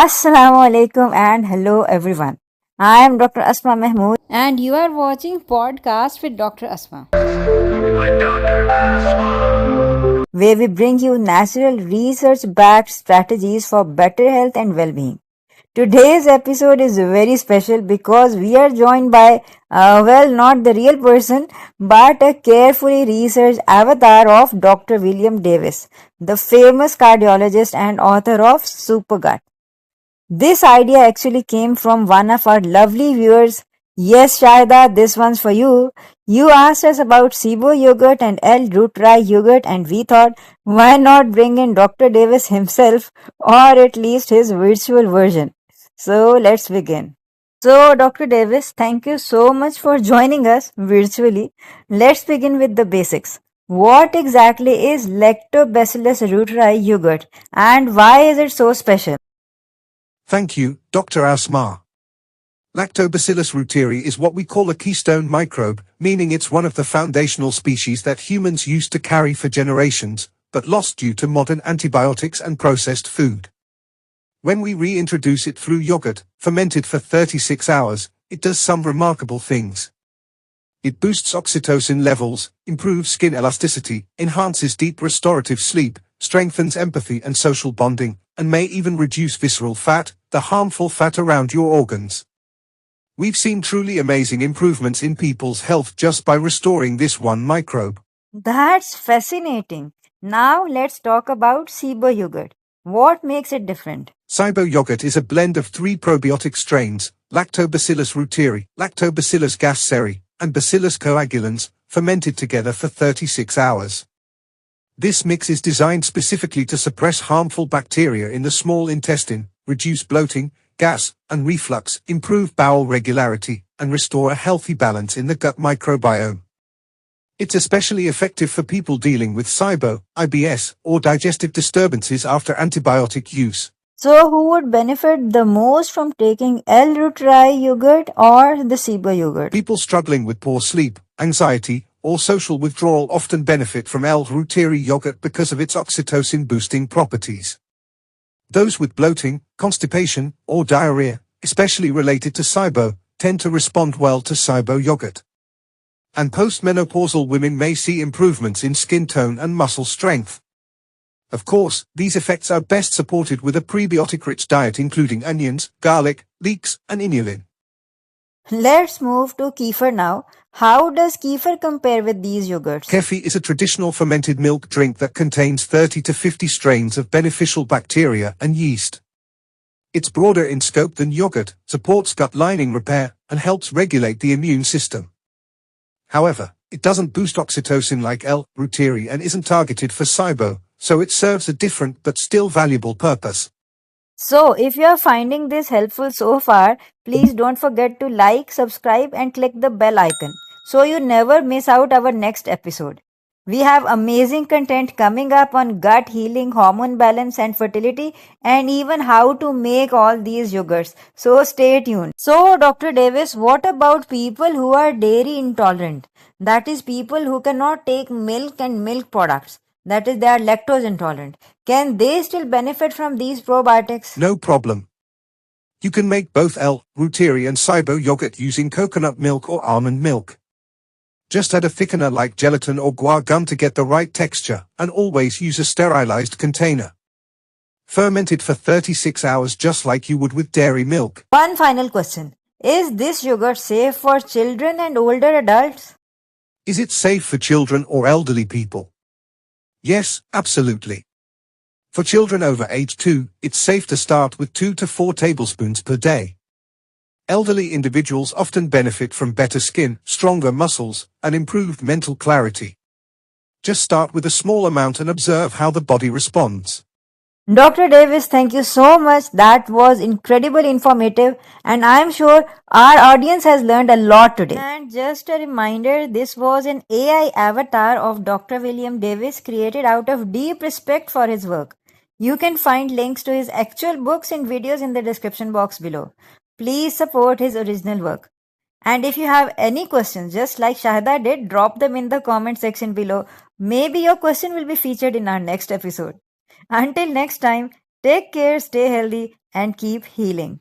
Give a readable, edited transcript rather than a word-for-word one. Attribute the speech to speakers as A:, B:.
A: Assalamu alaikum and hello everyone. I am Dr. Asma Mahmood and you are watching podcast with Dr. Asma, where we bring you natural research-backed strategies for better health and well-being. Today's episode is very special because we are joined by, not the real person, but a carefully researched avatar of Dr. William Davis, the famous cardiologist and author of SuperGut. This idea actually came from one of our lovely viewers. Yes, Shahida, this one's for you. You asked us about SIBO yogurt and L-reuteri yogurt and we thought, why not bring in Dr. Davis himself or at least his virtual version? So let's begin. So, Dr. Davis, thank you so much for joining us virtually. Let's begin with the basics. What exactly is Lactobacillus reuteri yogurt and why is it so special?
B: Thank you, Dr. Asma. Lactobacillus reuteri is what we call a keystone microbe, meaning it's one of the foundational species that humans used to carry for generations, but lost due to modern antibiotics and processed food. When we reintroduce it through yogurt, fermented for 36 hours, it does some remarkable things. It boosts oxytocin levels, improves skin elasticity, enhances deep restorative sleep, strengthens empathy and social bonding, and may even reduce visceral fat, the harmful fat around your organs. We've seen truly amazing improvements in people's health just by restoring this one microbe.
A: That's fascinating. Now let's talk about SIBO yogurt. What makes it different?
B: SIBO yogurt is a blend of 3 probiotic strains, Lactobacillus reuteri, Lactobacillus gasseri, and Bacillus coagulans, fermented together for 36 hours. This mix is designed specifically to suppress harmful bacteria in the small intestine, reduce bloating, gas, and reflux, improve bowel regularity, and restore a healthy balance in the gut microbiome. It's especially effective for people dealing with SIBO, IBS, or digestive disturbances after antibiotic use.
A: So, who would benefit the most from taking L-reuteri yogurt or the SIBO yogurt?
B: People struggling with poor sleep, anxiety, or social withdrawal often benefit from L-reuteri yogurt because of its oxytocin-boosting properties. Those with bloating, constipation, or diarrhea, especially related to SIBO, tend to respond well to SIBO yogurt. And postmenopausal women may see improvements in skin tone and muscle strength. Of course, these effects are best supported with a prebiotic-rich diet including onions, garlic, leeks, and inulin.
A: Let's move to kefir now. How does kefir compare with these yogurts?
B: Kefir is a traditional fermented milk drink that contains 30 to 50 strains of beneficial bacteria and yeast. It's broader in scope than yogurt, supports gut lining repair, and helps regulate the immune system. However, it doesn't boost oxytocin like L-reuteri and isn't targeted for SIBO, so it serves a different but still valuable purpose.
A: So, if you are finding this helpful so far, please don't forget to like, subscribe and click the bell icon so you never miss out our next episode. We have amazing content coming up on gut healing, hormone balance and fertility and even how to make all these yogurts. So stay tuned. So Dr. Davis, what about people who are dairy intolerant? That is people who cannot take milk and milk products. That is, they are lactose intolerant. Can they still benefit from these probiotics?
B: No problem. You can make both L-reuteri and SIBO yogurt using coconut milk or almond milk. Just add a thickener like gelatin or guar gum to get the right texture, and always use a sterilized container. Ferment it for 36 hours just like you would with dairy milk.
A: One final question. Is this yogurt safe for children and older adults?
B: Is it safe for children or elderly people? Yes, absolutely. For children over age 2, it's safe to start with 2 to 4 tablespoons per day. Elderly individuals often benefit from better skin, stronger muscles, and improved mental clarity. Just start with a small amount and observe how the body responds.
A: Dr. Davis, thank you so much. That was incredibly informative and I'm sure our audience has learned a lot today. And just a reminder, this was an AI avatar of Dr. William Davis created out of deep respect for his work. You can find links to his actual books and videos in the description box below. Please support his original work. And if you have any questions, just like Shahida did, drop them in the comment section below. Maybe your question will be featured in our next episode. Until next time, take care, stay healthy, and keep healing.